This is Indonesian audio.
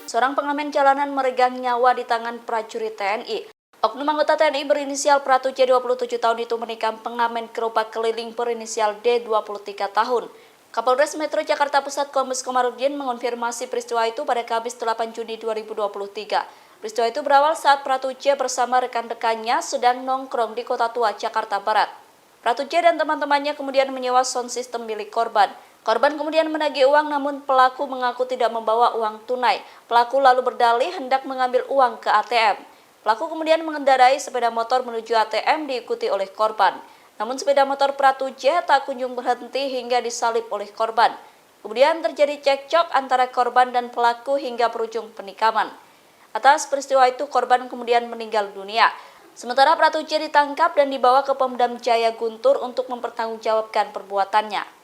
Seorang pengamen jalanan meregang nyawa di tangan prajurit TNI. Oknum anggota TNI berinisial Pratu C 27 tahun itu menikam pengamen gerobak keliling berinisial D 23 tahun. Kapolres Metro Jakarta Pusat Kombes Komarudin mengonfirmasi peristiwa itu pada Kamis 8 Juni 2023. Peristiwa itu berawal saat Pratu C bersama rekan-rekannya sedang nongkrong di Kota Tua, Jakarta Barat. Pratu C dan teman-temannya kemudian menyewa sound system milik korban. Korban kemudian menagih uang namun pelaku mengaku tidak membawa uang tunai. Pelaku lalu berdalih hendak mengambil uang ke ATM. Pelaku kemudian mengendarai sepeda motor menuju ATM diikuti oleh korban. Namun sepeda motor Pratu C tak kunjung berhenti hingga disalip oleh korban. Kemudian terjadi cekcok antara korban dan pelaku hingga berujung penikaman. Atas peristiwa itu korban kemudian meninggal dunia. Sementara Pratu C ditangkap dan dibawa ke Pemdam Jaya Guntur untuk mempertanggungjawabkan perbuatannya.